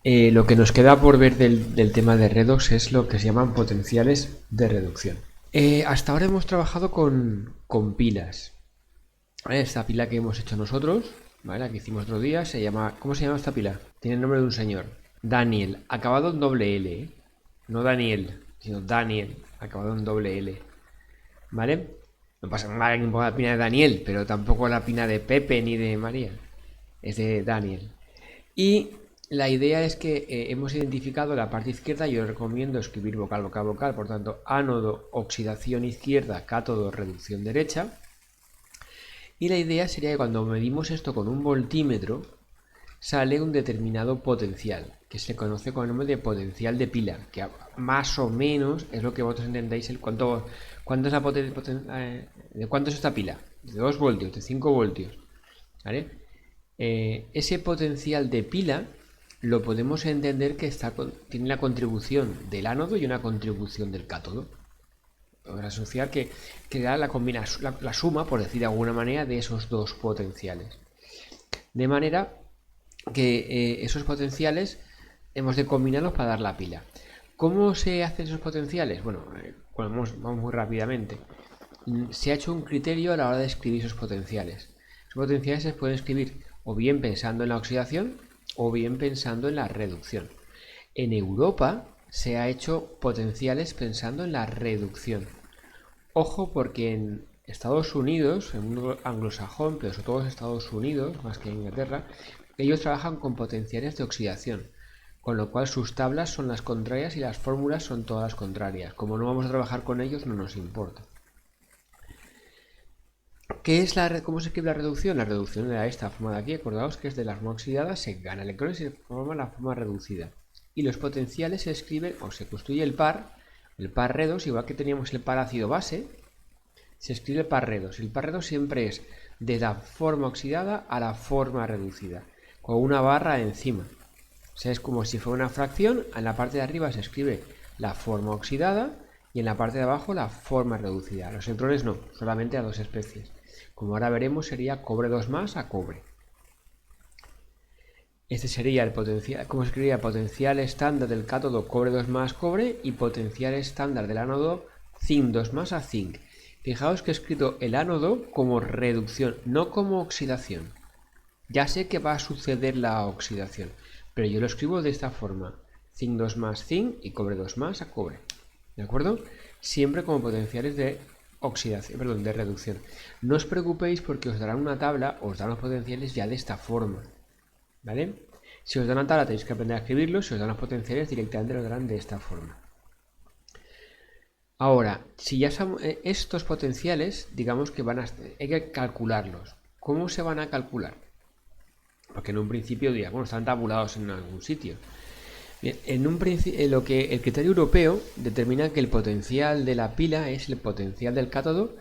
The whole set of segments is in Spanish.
Lo que nos queda por ver del tema de redox es lo que se llaman potenciales de reducción. Hasta ahora hemos trabajado con pilas. ¿Vale? Esta pila que hemos hecho nosotros, ¿vale? La que hicimos otro día, se llama... ¿Cómo se llama esta pila? Tiene el nombre de un señor. Daniel, acabado en doble L, ¿eh? No Daniel, sino Daniel, acabado en doble L. ¿Vale? No pasa nada que ponga la pina de Daniel, pero tampoco la pina de Pepe ni de María. Es de Daniel. Y la idea es que hemos identificado la parte izquierda. Yo recomiendo escribir vocal, vocal, vocal. Por tanto, ánodo, oxidación izquierda, cátodo, reducción derecha. Y la idea sería que cuando medimos esto con un voltímetro, sale un determinado potencial, que se conoce con el nombre de potencial de pila, que más o menos es lo que vosotros entendéis el cuánto es la de cuánto es esta pila, de 2 voltios, de 5 voltios, ¿vale? Ese potencial de pila lo podemos entender que tiene la contribución del ánodo y una contribución del cátodo. Para asociar que da la suma, por decir de alguna manera, de esos dos potenciales. De manera que esos potenciales hemos de combinarlos para dar la pila. ¿Cómo se hacen esos potenciales? Bueno, vamos muy rápidamente. Se ha hecho un criterio a la hora de escribir esos potenciales. Esos potenciales se pueden escribir o bien pensando en la oxidación o bien pensando en la reducción. En Europa se ha hecho potenciales pensando en la reducción. Ojo, porque en Estados Unidos, en el mundo anglosajón, pero sobre todo en Estados Unidos, más que en Inglaterra, ellos trabajan con potenciales de oxidación, con lo cual sus tablas son las contrarias y las fórmulas son todas las contrarias. Como no vamos a trabajar con ellos, no nos importa. ¿Cómo se escribe la reducción? La reducción era esta forma de aquí. Acordaos que es de la forma oxidada, se gana electrones y se forma la forma reducida. Y los potenciales se escriben o se construye el par redox, igual que teníamos el par ácido base, se escribe el par redox. El par redox siempre es de la forma oxidada a la forma reducida, con una barra encima. O sea, es como si fuera una fracción. En la parte de arriba se escribe la forma oxidada y en la parte de abajo la forma reducida. Los electrones no, solamente a dos especies. Como ahora veremos, sería cobre 2 más a cobre. Este sería el potencial, ¿cómo se escribiría? Potencial estándar del cátodo cobre 2 más cobre y potencial estándar del ánodo zinc 2 más a zinc. Fijaos que he escrito el ánodo como reducción, no como oxidación. Ya sé que va a suceder la oxidación, pero yo lo escribo de esta forma. Zinc 2 más zinc y cobre 2 más a cobre. ¿De acuerdo? Siempre como potenciales de oxidación, perdón, de reducción. No os preocupéis porque os darán una tabla, os dan los potenciales ya de esta forma. ¿Vale? Si os dan una tabla tenéis que aprender a escribirlos, si os dan los potenciales directamente los darán de esta forma. Ahora, si ya son estos potenciales, digamos que hay que calcularlos. ¿Cómo se van a calcular? Porque en un principio diría, bueno, están tabulados en algún sitio. Bien, el criterio europeo determina que el potencial de la pila es el potencial del cátodo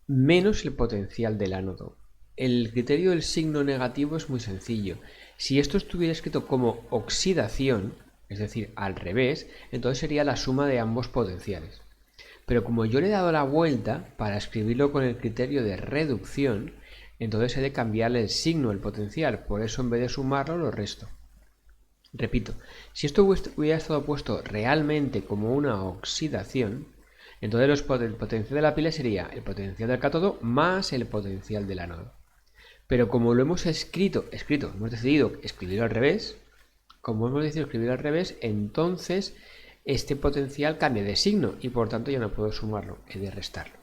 menos el potencial del ánodo. El criterio del signo negativo es muy sencillo. Si esto estuviera escrito como oxidación, es decir, al revés, entonces sería la suma de ambos potenciales. Pero como yo le he dado la vuelta para escribirlo con el criterio de reducción, entonces he de cambiarle el signo, el potencial. Por eso en vez de sumarlo lo resto. Repito, si esto hubiera estado puesto realmente como una oxidación, entonces el potencial de la pila sería el potencial del cátodo más el potencial del ánodo. Pero como lo hemos hemos decidido escribirlo al revés, entonces este potencial cambia de signo y por tanto ya no puedo sumarlo, he de restarlo.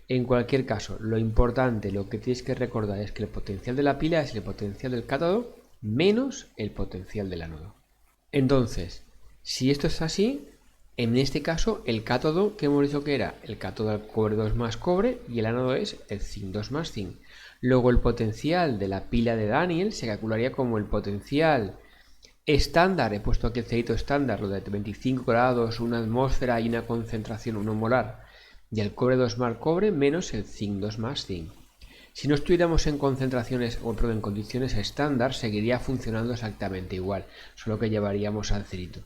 En cualquier caso, lo importante, lo que tienes que recordar es que el potencial de la pila es el potencial del cátodo menos el potencial del ánodo. Entonces, si esto es así, en este caso el cátodo que hemos dicho que era el cátodo al cobre 2 más cobre y el ánodo es el zinc 2 más zinc. Luego el potencial de la pila de Daniel se calcularía como el potencial estándar, he puesto aquí el cerito estándar, lo de 25 grados, una atmósfera y una concentración 1 molar, y el cobre 2 más cobre menos el zinc 2 más zinc. Si no estuviéramos en en condiciones estándar, seguiría funcionando exactamente igual, solo que llevaríamos al cerito.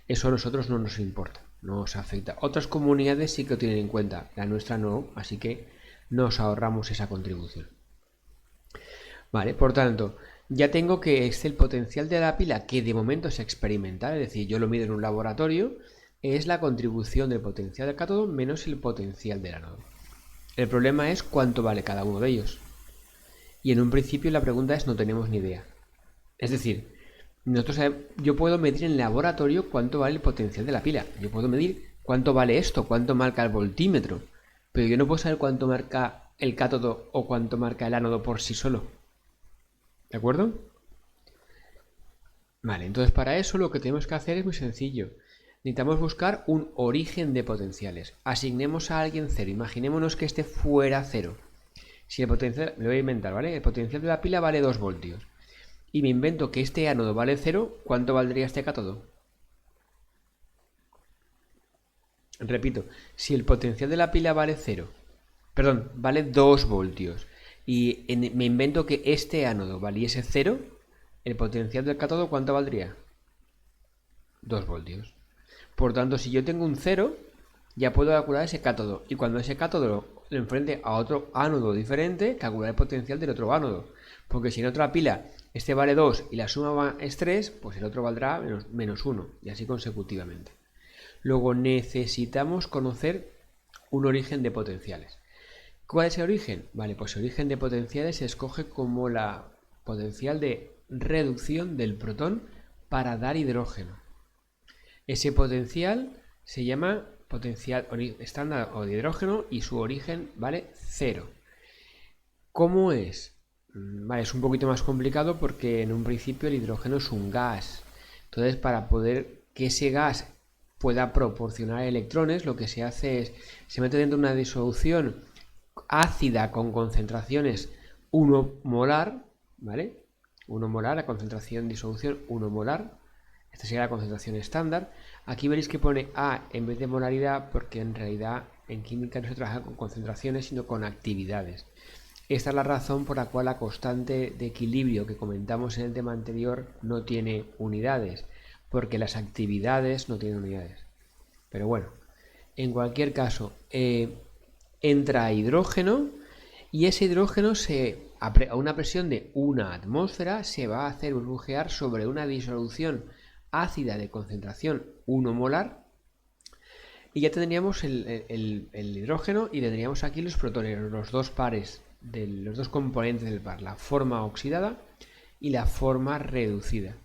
Eso a nosotros no nos importa, no nos afecta. Otras comunidades sí que lo tienen en cuenta, la nuestra no, así que nos ahorramos esa contribución. Vale, por tanto, ya tengo que es el potencial de la pila, que de momento es experimental, es decir, yo lo mido en un laboratorio, es la contribución del potencial del cátodo menos el potencial del ánodo. El problema es cuánto vale cada uno de ellos. Y en un principio la pregunta es no tenemos ni idea. Es decir, yo puedo medir en el laboratorio cuánto vale el potencial de la pila. Yo puedo medir cuánto vale esto, cuánto marca el voltímetro. Pero yo no puedo saber cuánto marca el cátodo o cuánto marca el ánodo por sí solo. ¿De acuerdo? Vale, entonces para eso lo que tenemos que hacer es muy sencillo. Necesitamos buscar un origen de potenciales. Asignemos a alguien 0. Imaginémonos que este fuera 0. Si el potencial, me lo voy a inventar, ¿vale? El potencial de la pila vale 2 voltios. Y me invento que este ánodo vale 0, ¿cuánto valdría este cátodo? Repito, si el potencial de la pila vale 0, perdón, vale 2 voltios, y me invento que este ánodo valiese 0, el potencial del cátodo ¿cuánto valdría? 2 voltios. Por tanto, si yo tengo un 0, ya puedo calcular ese cátodo. Y cuando ese cátodo lo enfrente a otro ánodo diferente, calcular el potencial del otro ánodo. Porque si en otra pila este vale 2 y la suma es 3, pues el otro valdrá menos 1. Y así consecutivamente. Luego necesitamos conocer un origen de potenciales. ¿Cuál es el origen? Vale, pues el origen de potenciales se escoge como la potencial de reducción del protón para dar hidrógeno. Ese potencial se llama potencial estándar o de hidrógeno y su origen vale 0. ¿Cómo es? Vale, es un poquito más complicado porque en un principio el hidrógeno es un gas. Entonces, para poder que ese gas pueda proporcionar electrones, lo que se hace es, se mete dentro de una disolución ácida con concentraciones 1 molar, ¿vale? 1 molar, la concentración de disolución 1 molar. Esta sería la concentración estándar. Aquí veréis que pone A en vez de molaridad porque en realidad en química no se trabaja con concentraciones sino con actividades. Esta es la razón por la cual la constante de equilibrio que comentamos en el tema anterior no tiene unidades, porque las actividades no tienen unidades. Pero bueno, en cualquier caso, entra hidrógeno y ese hidrógeno a una presión de 1 atmósfera se va a hacer burbujear sobre una disolución ácida de concentración 1 molar y ya tendríamos el hidrógeno y tendríamos aquí los protones, los dos pares, los dos componentes del par, la forma oxidada y la forma reducida.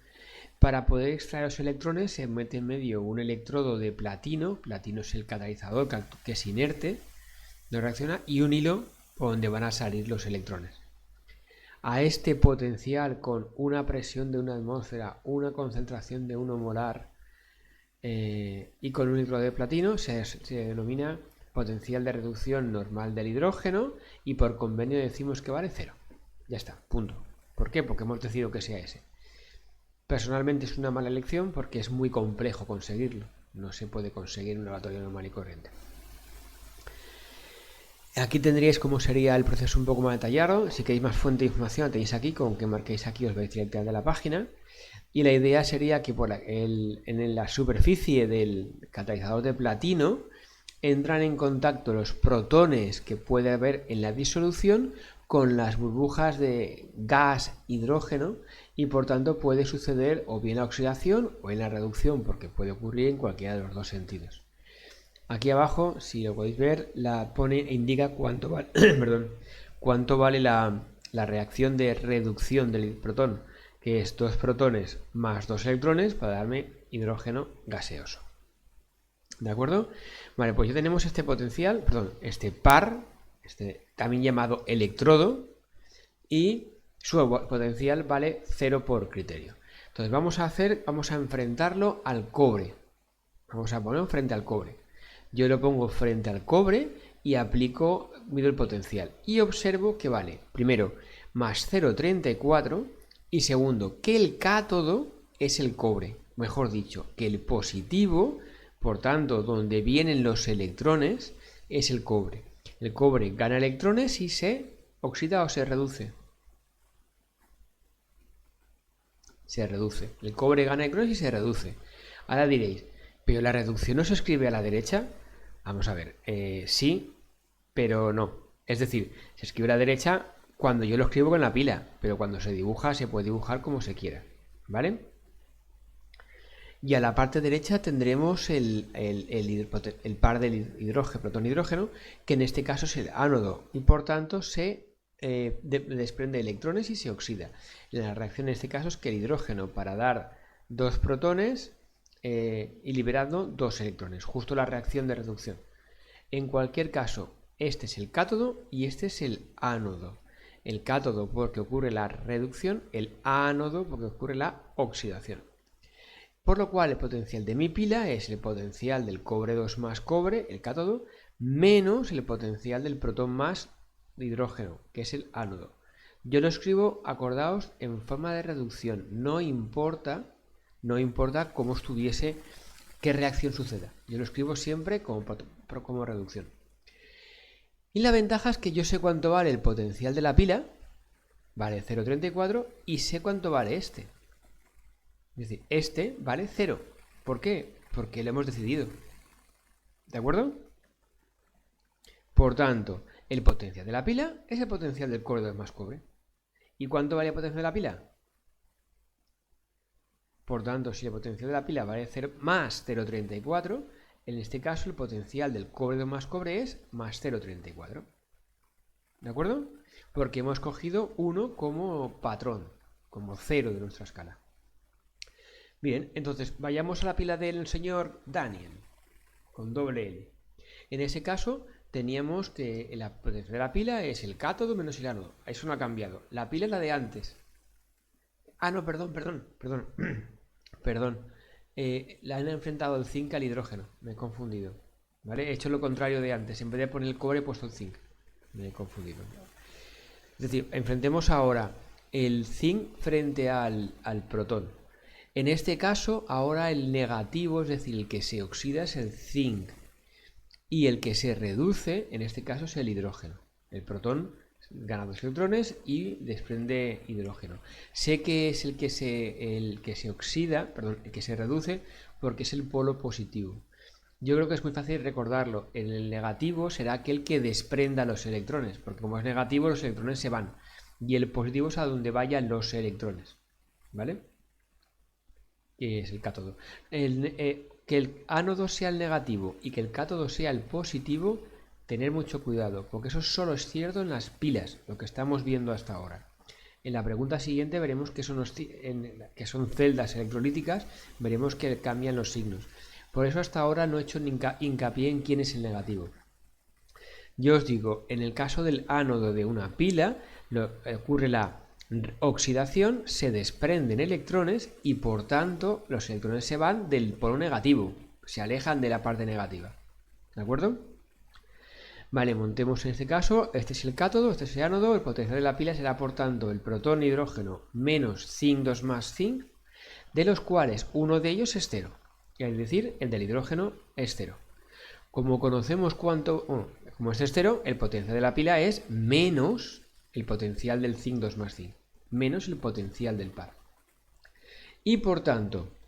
Para poder extraer los electrones se mete en medio un electrodo de platino es el catalizador que es inerte, no reacciona, y un hilo por donde van a salir los electrones. A este potencial con una presión de 1 atmósfera, una concentración de 1 molar y con un litro de platino se denomina potencial de reducción normal del hidrógeno y por convenio decimos que vale 0. Ya está, punto. ¿Por qué? Porque hemos decidido que sea ese. Personalmente es una mala elección porque es muy complejo conseguirlo. No se puede conseguir en un laboratorio normal y corriente. Aquí tendríais cómo sería el proceso un poco más detallado. Si queréis más fuente de información tenéis aquí, con que marquéis aquí os vais directamente a la página. Y la idea sería que en la superficie del catalizador de platino entran en contacto los protones que puede haber en la disolución con las burbujas de gas hidrógeno y por tanto puede suceder o bien la oxidación o en la reducción porque puede ocurrir en cualquiera de los dos sentidos. Aquí abajo, si lo podéis ver, indica cuánto vale, cuánto vale la reacción de reducción del protón, que es 2 protones más 2 electrones para darme hidrógeno gaseoso. ¿De acuerdo? Vale, pues ya tenemos este potencial, este par, también llamado electrodo, y su potencial vale 0 por criterio. Entonces vamos a enfrentarlo al cobre. Vamos a ponerlo frente al cobre. Yo lo pongo frente al cobre y mido el potencial. Y observo que vale, primero, más 0,34 y segundo, que el cátodo es el cobre. Mejor dicho, que el positivo, por tanto, donde vienen los electrones, es el cobre. El cobre gana electrones y se oxida o se reduce. Se reduce. El cobre gana electrones y se reduce. Ahora diréis, ¿pero la reducción no se escribe a la derecha? Vamos a ver, sí, pero no. Es decir, se escribe a la derecha cuando yo lo escribo con la pila, pero cuando se dibuja se puede dibujar como se quiera, ¿vale? Y a la parte derecha tendremos el par del hidrógeno, protón-hidrógeno, que en este caso es el ánodo, y por tanto se desprende electrones y se oxida. La reacción en este caso es que el hidrógeno, para dar 2 protones y liberando 2 electrones, justo la reacción de reducción. En cualquier caso, este es el cátodo y este es el ánodo. El cátodo porque ocurre la reducción, el ánodo porque ocurre la oxidación. Por lo cual el potencial de mi pila es el potencial del cobre 2 más cobre, el cátodo, menos el potencial del protón más hidrógeno, que es el ánodo. Yo lo escribo, acordaos, en forma de reducción. No importa cómo estuviese, qué reacción suceda. Yo lo escribo siempre como reducción. Y la ventaja es que yo sé cuánto vale el potencial de la pila, vale 0,34, y sé cuánto vale este. Es decir, este vale 0. ¿Por qué? Porque lo hemos decidido. ¿De acuerdo? Por tanto, el potencial de la pila es el potencial del cobre 2 más cobre. ¿Y cuánto vale el potencial de la pila? Por tanto, si el potencial de la pila vale 0 más 0,34, en este caso el potencial del cobre 2 más cobre es más 0,34. ¿De acuerdo? Porque hemos cogido 1 como patrón, como 0 de nuestra escala. Bien, entonces vayamos a la pila del señor Daniel, con doble L. En ese caso teníamos que la potencial de la pila es el cátodo menos el ánodo. Eso no ha cambiado. La pila es la de antes. Ah, no, perdón. La han enfrentado el zinc al hidrógeno. Me he confundido. ¿Vale? He hecho lo contrario de antes. En vez de poner el cobre he puesto el zinc. Me he confundido. Es decir, enfrentemos ahora el zinc frente al protón. En este caso, ahora el negativo, es decir, el que se oxida es el zinc. Y el que se reduce, en este caso, es el hidrógeno. El protón gana 2 electrones y desprende hidrógeno. Sé que es el que se oxida, perdón, el que se reduce, porque es el polo positivo. Yo creo que es muy fácil recordarlo. El negativo será aquel que desprenda los electrones, porque como es negativo, los electrones se van. Y el positivo es a donde vayan los electrones. ¿Vale? Que es el cátodo. Que el ánodo sea el negativo y que el cátodo sea el positivo, tener mucho cuidado, porque eso solo es cierto en las pilas, lo que estamos viendo hasta ahora. En la pregunta siguiente veremos que son celdas electrolíticas, veremos que cambian los signos. Por eso hasta ahora no he hecho hincapié en quién es el negativo. Yo os digo, en el caso del ánodo de una pila, ocurre la oxidación, se desprenden electrones y por tanto los electrones se van del polo negativo, se alejan de la parte negativa. ¿De acuerdo? Vale, montemos en este caso, este es el cátodo, este es el ánodo, el potencial de la pila será por tanto el protón hidrógeno menos zinc 2 más zinc, de los cuales uno de ellos es 0, es decir, el del hidrógeno es 0. Como conocemos como este es 0, el potencial de la pila es menos el potencial del zinc 2 más zinc, menos el potencial del par. Y por tanto,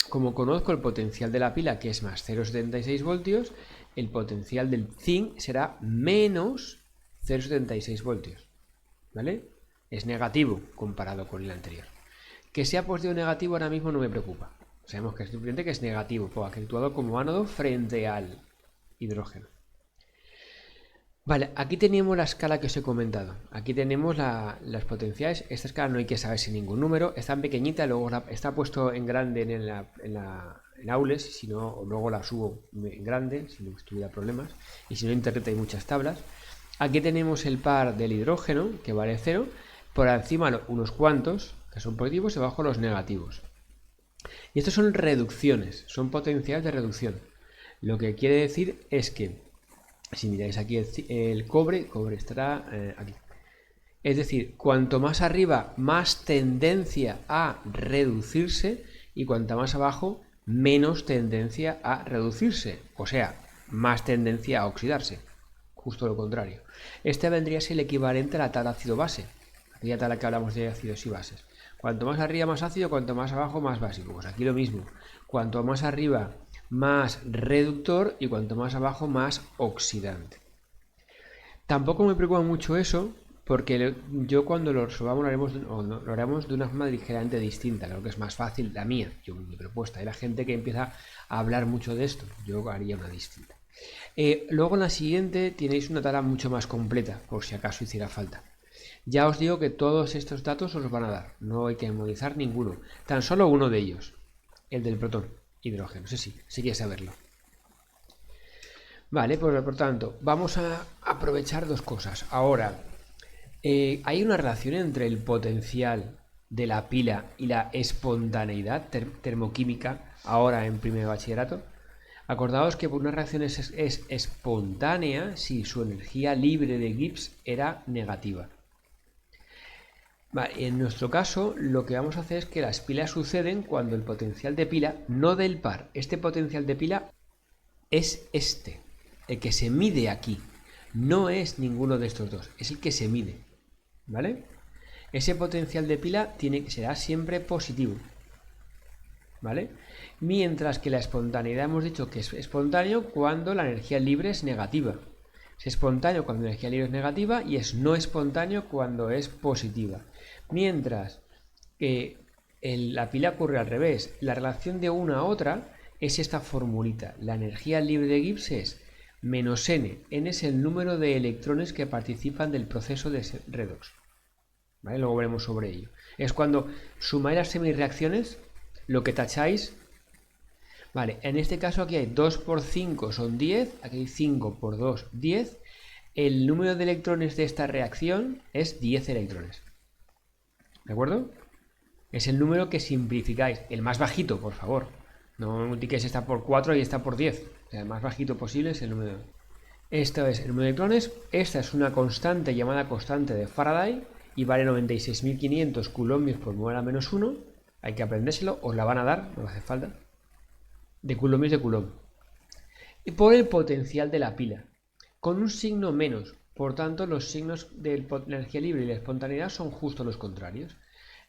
como conozco el potencial de la pila, que es más 0,76 voltios, el potencial del zinc será menos 0,76 voltios. ¿Vale? Es negativo comparado con el anterior. Que sea positivo o negativo ahora mismo no me preocupa. Sabemos que es simplemente que es negativo, porque ha actuado como ánodo frente al hidrógeno. Vale, aquí tenemos la escala que os he comentado. Aquí tenemos las potenciales. Esta escala no hay que saberse ningún número. Está en pequeñita, luego está puesto en grande en Aules, si no, luego la subo en grande, si no tuviera problemas. Y si no, en internet hay muchas tablas. Aquí tenemos el par del hidrógeno, que vale 0. Por encima unos cuantos, que son positivos, y abajo los negativos. Y estos son reducciones, son potenciales de reducción. Lo que quiere decir es que si miráis aquí el cobre estará aquí. Es decir, cuanto más arriba, más tendencia a reducirse y cuanto más abajo, menos tendencia a reducirse. O sea, más tendencia a oxidarse. Justo lo contrario. Este vendría a ser el equivalente a la tabla ácido-base. Aquella tabla que hablamos de ácidos y bases. Cuanto más arriba, más ácido, cuanto más abajo, más básico. Pues aquí lo mismo. Cuanto más arriba, más reductor y cuanto más abajo, más oxidante. Tampoco me preocupa mucho eso, Porque yo cuando lo resolvamos lo haremos de una forma ligeramente distinta. Creo que es más fácil la mía, mi propuesta. Hay la gente que empieza a hablar mucho de esto. Yo haría una distinta. Luego en la siguiente tenéis una tabla mucho más completa, por si acaso hiciera falta. Ya os digo que todos estos datos os van a dar. No hay que memorizar ninguno. Tan solo uno de ellos. El del protón, hidrógeno. Sí, quieres saberlo. Vale, pues por tanto, vamos a aprovechar dos cosas. Ahora, hay una relación entre el potencial de la pila y la espontaneidad termoquímica ahora en primer bachillerato. Acordaos que por una reacción es espontánea si su energía libre de Gibbs era negativa. Vale, en nuestro caso lo que vamos a hacer es que las pilas suceden cuando el potencial de pila, no del par, este potencial de pila es este, el que se mide aquí, no es ninguno de estos dos, es el que se mide, ¿vale? Ese potencial de pila será siempre positivo, ¿vale? Mientras que la espontaneidad hemos dicho que es espontáneo cuando la energía libre es negativa. Es espontáneo cuando la energía libre es negativa y es no espontáneo cuando es positiva. Mientras que la pila ocurre al revés. La relación de una a otra es esta formulita. La energía libre de Gibbs es menos n. N es el número de electrones que participan del proceso de redox. ¿Vale? Luego veremos sobre ello. Es cuando sumáis las semirreacciones, lo que tacháis. Vale, en este caso aquí hay 2 por 5 son 10, aquí hay 5 por 2, 10. El número de electrones de esta reacción es 10 electrones. ¿De acuerdo? Es el número que simplificáis. El más bajito, por favor. No multipliquéis esta por 4 y esta por 10. O sea, el más bajito posible es el número. Esto es el número de electrones. Esta es una constante llamada constante de Faraday y vale 96.500 coulombios por mol a menos 1. Hay que aprendérselo, os la van a dar, no hace falta. De coulombios de coulomb. Y por el potencial de la pila, con un signo menos. Por tanto, los signos de la energía libre y la espontaneidad son justo los contrarios.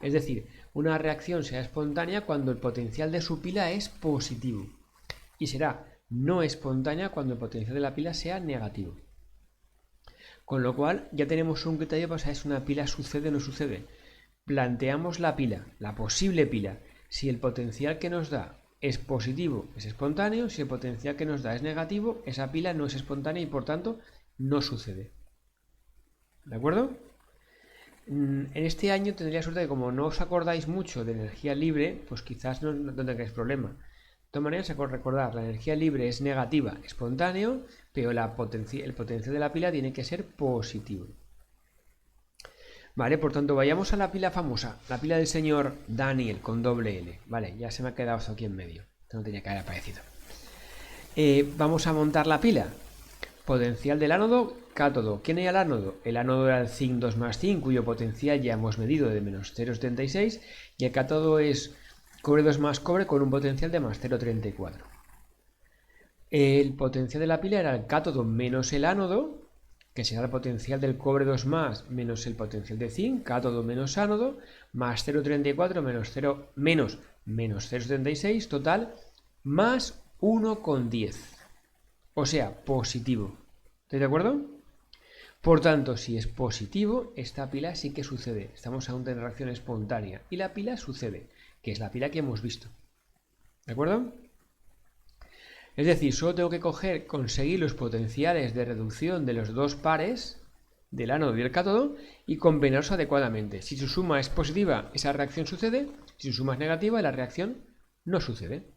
Es decir, una reacción será espontánea cuando el potencial de su pila es positivo. Y será no espontánea cuando el potencial de la pila sea negativo. Con lo cual, ya tenemos un criterio para saber si una pila sucede o no sucede. Planteamos la pila, la posible pila. Si el potencial que nos da es positivo, es espontáneo. Si el potencial que nos da es negativo, esa pila no es espontánea y por tanto no sucede. ¿De acuerdo? En este año tendría suerte que como no os acordáis mucho de energía libre, pues quizás no tengáis problema. De todas maneras, recordad, la energía libre es negativa, espontáneo, pero el potencial de la pila tiene que ser positivo. Vale, por tanto, vayamos a la pila famosa, la pila del señor Daniel con doble L. Vale, ya se me ha quedado esto aquí en medio. Esto no tenía que haber aparecido. Vamos a montar la pila. Potencial del ánodo, cátodo. ¿Quién era el ánodo? El ánodo era el zinc 2 más zinc, cuyo potencial ya hemos medido de menos 0,76. Y el cátodo es cobre 2 más cobre con un potencial de más 0,34. El potencial de la pila era el cátodo menos el ánodo, que será el potencial del cobre 2 más menos el potencial de zinc, cátodo menos ánodo, más 0,34 menos 0,76, total, más 1,10. O sea, positivo. ¿Estáis de acuerdo? Por tanto, si es positivo, esta pila sí que sucede. Estamos ante una reacción espontánea. Y la pila sucede, que es la pila que hemos visto. ¿De acuerdo? Es decir, solo tengo que conseguir los potenciales de reducción de los dos pares del ánodo y el cátodo y combinarlos adecuadamente. Si su suma es positiva, esa reacción sucede. Si su suma es negativa, la reacción no sucede.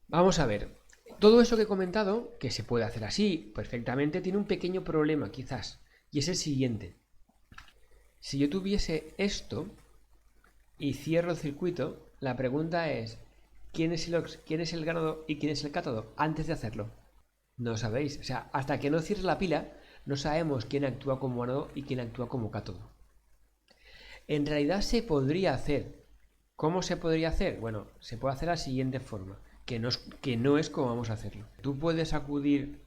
Vamos a ver. Todo eso que he comentado, que se puede hacer así perfectamente, tiene un pequeño problema quizás, y es el siguiente. Si yo tuviese esto y cierro el circuito, la pregunta es, ¿quién es el ánodo y quién es el cátodo antes de hacerlo? No lo sabéis, o sea, hasta que no cierre la pila, no sabemos quién actúa como ánodo y quién actúa como cátodo. En realidad se podría hacer. ¿Cómo se podría hacer? Bueno, se puede hacer de la siguiente forma. Que no es como vamos a hacerlo. Tú puedes acudir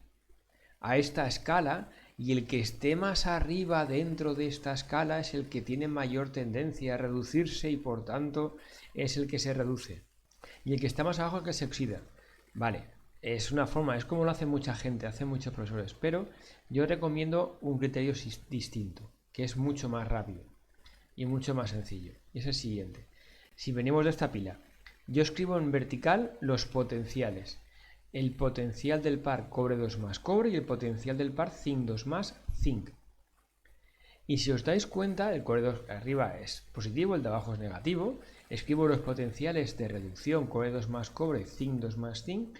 a esta escala y el que esté más arriba dentro de esta escala es el que tiene mayor tendencia a reducirse y por tanto es el que se reduce. Y el que está más abajo es el que se oxida. Vale, es una forma, es como lo hace mucha gente, hace muchos profesores, pero yo recomiendo un criterio distinto, que es mucho más rápido y mucho más sencillo. Y es el siguiente. Si venimos de esta pila, yo escribo en vertical los potenciales. El potencial del par cobre 2 más cobre y el potencial del par zinc 2 más zinc. Y si os dais cuenta, el cobre 2 arriba es positivo, el de abajo es negativo. Escribo los potenciales de reducción, cobre 2 más cobre, zinc 2 más zinc.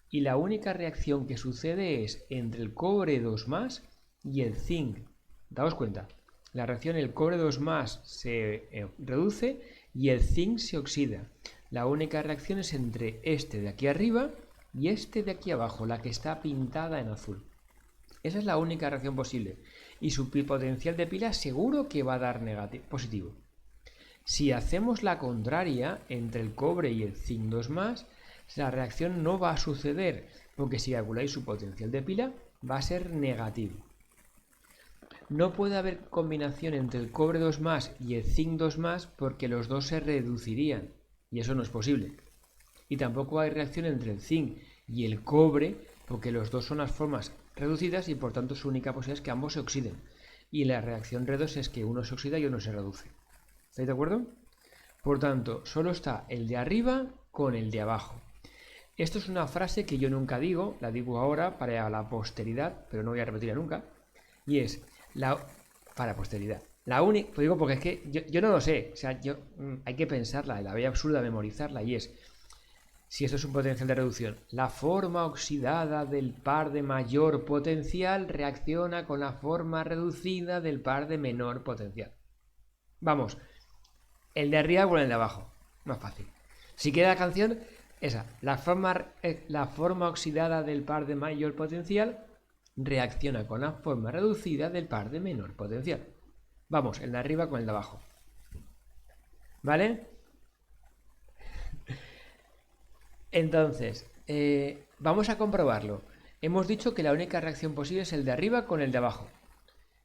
Y la única reacción que sucede es entre el cobre 2 más y el zinc. Daos cuenta, la reacción el cobre 2 más se reduce y el zinc se oxida. La única reacción es entre este de aquí arriba y este de aquí abajo, la que está pintada en azul. Esa es la única reacción posible. Y su potencial de pila seguro que va a dar positivo. Si hacemos la contraria entre el cobre y el zinc 2 más, la reacción no va a suceder, porque si calculáis su potencial de pila, va a ser negativo. No puede haber combinación entre el cobre 2 más y el zinc 2 más porque los dos se reducirían, y eso no es posible. Y tampoco hay reacción entre el zinc y el cobre porque los dos son las formas reducidas y por tanto su única posibilidad es que ambos se oxiden. Y la reacción redox es que uno se oxida y uno se reduce. ¿Estáis de acuerdo? Por tanto, solo está el de arriba con el de abajo. Esto es una frase que yo nunca digo, la digo ahora para la posteridad, pero no voy a repetirla nunca. Y es, para posteridad. La única, pues digo porque es que yo no lo sé, o sea, hay que pensarla, la veo absurda memorizarla y es, si esto es un potencial de reducción, la forma oxidada del par de mayor potencial reacciona con la forma reducida del par de menor potencial. Vamos, el de arriba con el de abajo, más fácil. Si queda la canción, esa, la forma oxidada del par de mayor potencial reacciona con la forma reducida del par de menor potencial. Vamos, el de arriba con el de abajo. ¿Vale? Entonces, vamos a comprobarlo. Hemos dicho que la única reacción posible es el de arriba con el de abajo.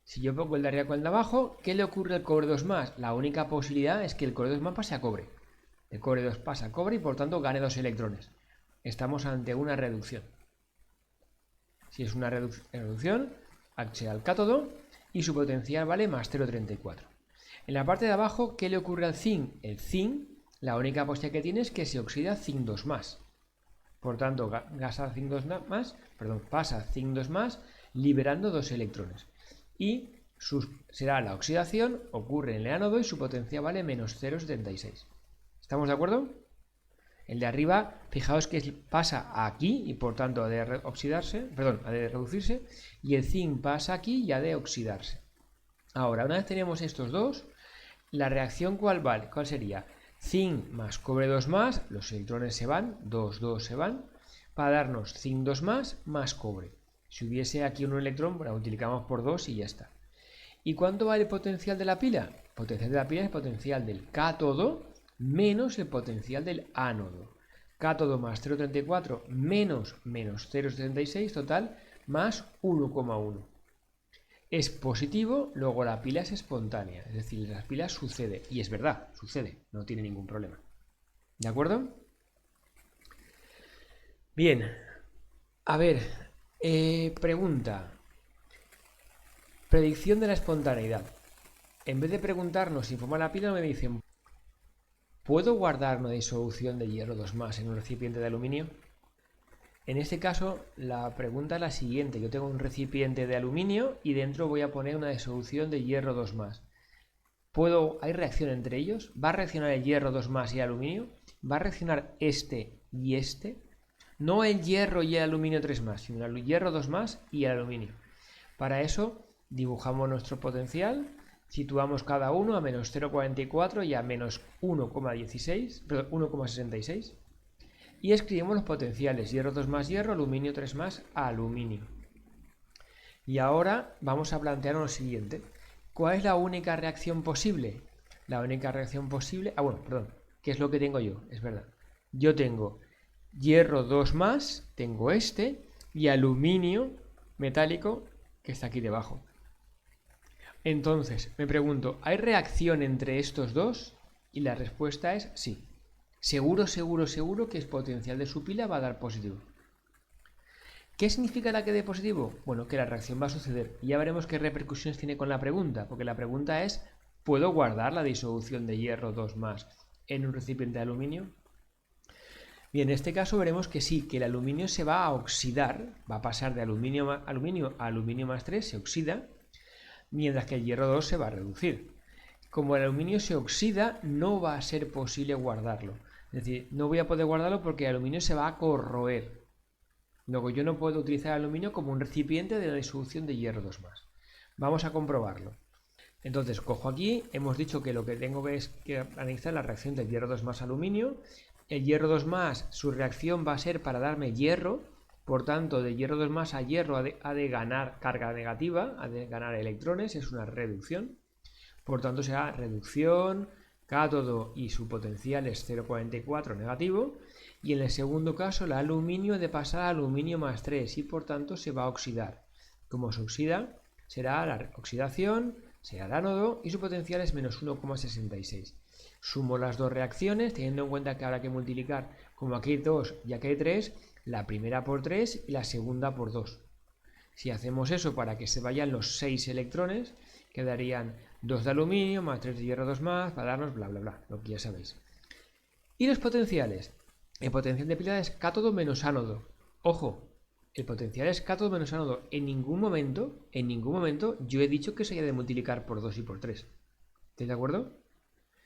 Si yo pongo el de arriba con el de abajo, ¿qué le ocurre al cobre 2 más? La única posibilidad es que el cobre 2 más pase a cobre. El cobre 2 pasa a cobre y por tanto gane 2 electrones. Estamos ante una reducción. Si es una reducción, accede al cátodo y su potencial vale más 0,34. En la parte de abajo, ¿qué le ocurre al zinc? El zinc, la única posibilidad que tiene es que se oxida zinc 2 más. Por tanto, pasa zinc 2 más, liberando 2 electrones. Y será la oxidación, ocurre en el ánodo y su potencial vale menos 0,76. ¿Estamos de acuerdo? El de arriba, fijaos que pasa aquí y por tanto ha de reducirse, y el zinc pasa aquí y ha de oxidarse. Ahora, una vez tenemos estos dos, la reacción ¿cuál sería? Zinc más cobre 2 más, los electrones se van, 2 se van, para darnos zinc 2 más cobre. Si hubiese aquí un electrón, lo multiplicamos por 2 y ya está. ¿Y cuánto vale el potencial de la pila? El potencial de la pila es el potencial del cátodo menos el potencial del ánodo. Cátodo más 0,34 menos 0,76 total más 1,1. Es positivo, luego la pila es espontánea, es decir, la pila sucede, y es verdad, sucede, no tiene ningún problema. ¿De acuerdo? Bien, a ver, pregunta. Predicción de la espontaneidad. En vez de preguntarnos si forma la pila, me dicen, ¿puedo guardar una disolución de hierro 2 más en un recipiente de aluminio? En este caso, la pregunta es la siguiente. Yo tengo un recipiente de aluminio y dentro voy a poner una disolución de hierro 2 más. ¿Hay reacción entre ellos? ¿Va a reaccionar el hierro 2 más y el aluminio? ¿Va a reaccionar este y este? No el hierro y el aluminio 3 más, sino el hierro 2 más y el aluminio. Para eso, dibujamos nuestro potencial. Situamos cada uno a menos 0,44 y a menos 1,66 y escribimos los potenciales, hierro 2 más hierro, aluminio 3 más aluminio. Y ahora vamos a plantear lo siguiente. ¿Cuál es la única reacción posible? La única reacción posible... ¿qué es lo que tengo yo? Es verdad. Yo tengo hierro 2 más, tengo este, y aluminio metálico que está aquí debajo. Entonces, me pregunto, ¿hay reacción entre estos dos? Y la respuesta es sí. Seguro que el potencial de su pila va a dar positivo. ¿Qué significa la que dé positivo? Bueno, que la reacción va a suceder. Y ya veremos qué repercusiones tiene con la pregunta, porque la pregunta es, ¿puedo guardar la disolución de hierro 2 más en un recipiente de aluminio? Bien, en este caso veremos que sí, que el aluminio se va a oxidar, va a pasar de aluminio a aluminio más 3, se oxida, mientras que el hierro 2 se va a reducir. Como el aluminio se oxida, no va a ser posible guardarlo. Es decir, no voy a poder guardarlo porque el aluminio se va a corroer. Luego yo no puedo utilizar el aluminio como un recipiente de la disolución de hierro 2 más. Vamos a comprobarlo. Entonces, cojo aquí, hemos dicho que lo que tengo es que analizar la reacción del hierro 2 más aluminio. El hierro 2 más, su reacción va a ser para darme hierro, por tanto, de hierro 2 más a hierro ha de ganar carga negativa, ha de ganar electrones, es una reducción. Por tanto, será reducción, cátodo y su potencial es 0,44 negativo. Y en el segundo caso, el aluminio ha de pasar a aluminio más 3 y por tanto se va a oxidar. Como se oxida, será la oxidación, será el ánodo y su potencial es menos 1,66. Sumo las dos reacciones, teniendo en cuenta que habrá que multiplicar, como aquí hay 2 y aquí hay 3, la primera por 3 y la segunda por 2. Si hacemos eso para que se vayan los 6 electrones, quedarían 2 de aluminio más 3 de hierro 2 más, para darnos bla bla bla, lo que ya sabéis. Y los potenciales. El potencial de pila es cátodo menos ánodo. Ojo, el potencial es cátodo menos ánodo. En ningún momento yo he dicho que se haya de multiplicar por 2 y por 3. ¿Estáis de acuerdo?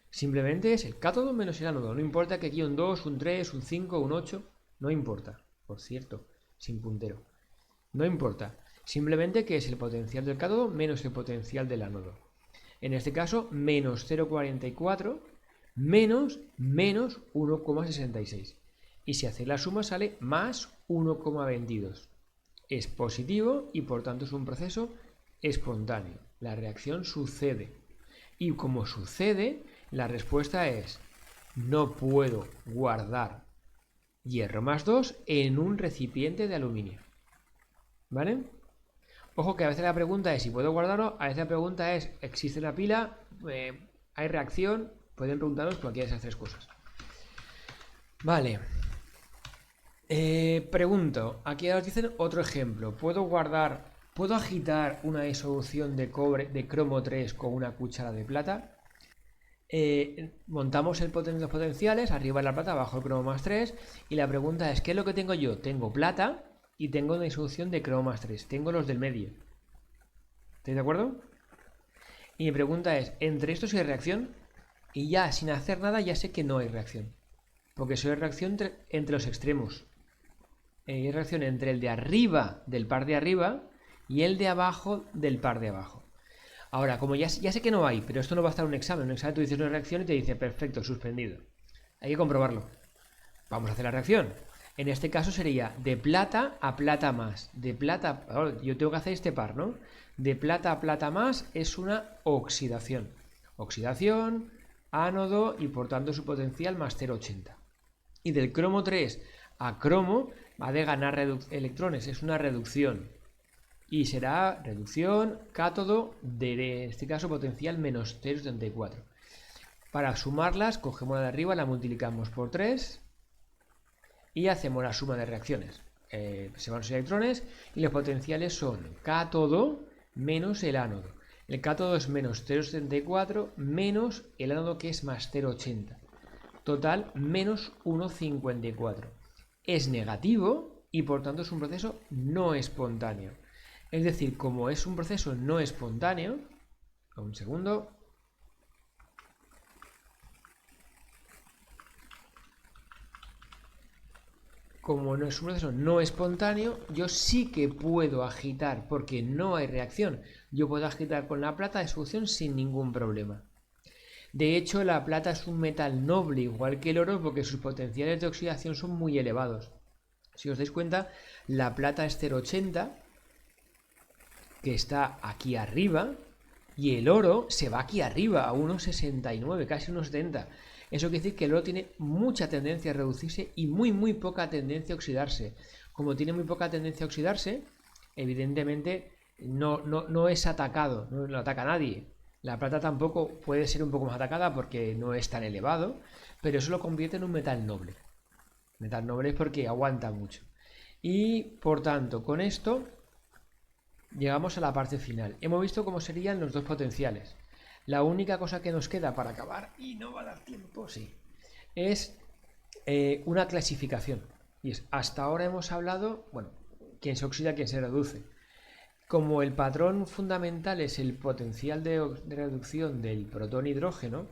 Simplemente es el cátodo menos el ánodo. No importa que aquí un 2, un 3, un 5, un 8. No importa. Por cierto, sin puntero. No importa. Simplemente que es el potencial del cátodo menos el potencial del ánodo. En este caso, menos 0,44 menos 1,66. Y si hacéis la suma sale más 1,22. Es positivo y por tanto es un proceso espontáneo. La reacción sucede. Y como sucede, la respuesta es: no puedo guardar hierro más 2 en un recipiente de aluminio. ¿Vale? Ojo que a veces la pregunta es si puedo guardarlo, a veces la pregunta es, ¿existe una pila? ¿Hay reacción? Pueden preguntaros cualquiera de esas tres cosas. Vale. Pregunto, aquí os dicen otro ejemplo. ¿Puedo agitar una disolución de cobre de cromo 3 con una cuchara de plata? Montamos los potenciales, arriba la plata, abajo el cromo más 3. Y la pregunta es, ¿qué es lo que tengo yo? Tengo plata y tengo una disolución de cromo más 3. Tengo los del medio. ¿Estáis de acuerdo? Y mi pregunta es, ¿entre estos hay reacción? Y ya, sin hacer nada, ya sé que no hay reacción. Porque soy reacción entre los extremos. Hay reacción entre el de arriba del par de arriba y el de abajo del par de abajo. Ahora, como ya sé que no hay, pero esto no va a estar en un examen. En un examen tú dices una reacción y te dice, perfecto, suspendido. Hay que comprobarlo. Vamos a hacer la reacción. En este caso sería de plata a plata más. De plata, yo tengo que hacer este par, ¿no? De plata a plata más es una oxidación. Oxidación, ánodo y por tanto su potencial más 0,80. Y del cromo 3 a cromo va de ganar electrones, es una reducción. Y será reducción, cátodo, de en este caso potencial menos 0,74. Para sumarlas, cogemos la de arriba, la multiplicamos por 3 y hacemos la suma de reacciones. Se van los electrones y los potenciales son cátodo menos el ánodo. El cátodo es menos 0,74 menos el ánodo que es más 0,80. Total, menos 1,54. Es negativo y por tanto es un proceso no espontáneo. Es decir, como es un proceso no espontáneo, un segundo. Como no es un proceso no espontáneo, yo sí que puedo agitar porque no hay reacción. Yo puedo agitar con la plata de solución sin ningún problema. De hecho, la plata es un metal noble, igual que el oro, porque sus potenciales de oxidación son muy elevados. Si os dais cuenta, la plata es 0,80, que está aquí arriba, y el oro se va aquí arriba, a 1,69, casi 1,70. Eso quiere decir que el oro tiene mucha tendencia a reducirse y muy poca tendencia a oxidarse. Como tiene muy poca tendencia a oxidarse, evidentemente no es atacado, no lo ataca nadie. La plata tampoco puede ser un poco más atacada porque no es tan elevado, pero eso lo convierte en un metal noble. Metal noble es porque aguanta mucho. Y por tanto, con esto llegamos a la parte final. Hemos visto cómo serían los dos potenciales. La única cosa que nos queda para acabar, y no va a dar tiempo, sí, es una clasificación. Y es, hasta ahora hemos hablado, bueno, quién se oxida, quién se reduce. Como el patrón fundamental es el potencial de reducción del protón hidrógeno,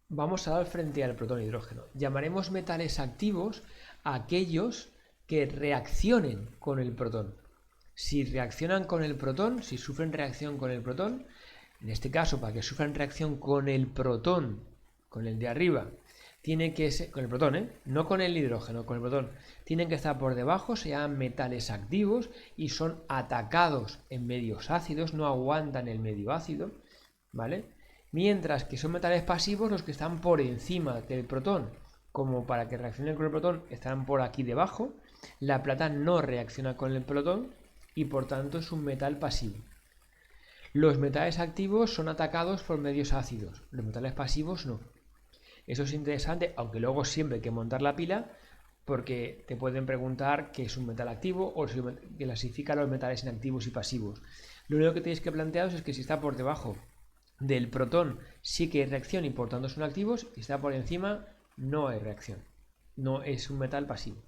vamos a dar frente al protón hidrógeno. Llamaremos metales activos a aquellos que reaccionen con el protón. Si reaccionan con el protón, si sufren reacción con el protón, en este caso, para que sufran reacción con el protón, con el de arriba, tiene que ser, con el protón, no con el hidrógeno, con el protón, tienen que estar por debajo, se llaman metales activos y son atacados en medios ácidos, no aguantan el medio ácido, ¿vale? Mientras que son metales pasivos los que están por encima del protón, como para que reaccionen con el protón están por aquí debajo. La plata no reacciona con el protón y por tanto es un metal pasivo. Los metales activos son atacados por medios ácidos, los metales pasivos no. Eso es interesante, aunque luego siempre hay que montar la pila, porque te pueden preguntar qué es un metal activo o si clasifica los metales inactivos y pasivos. Lo único que tenéis que plantearos es que si está por debajo del protón sí que hay reacción y por tanto son activos, y si está por encima no hay reacción. No es un metal pasivo.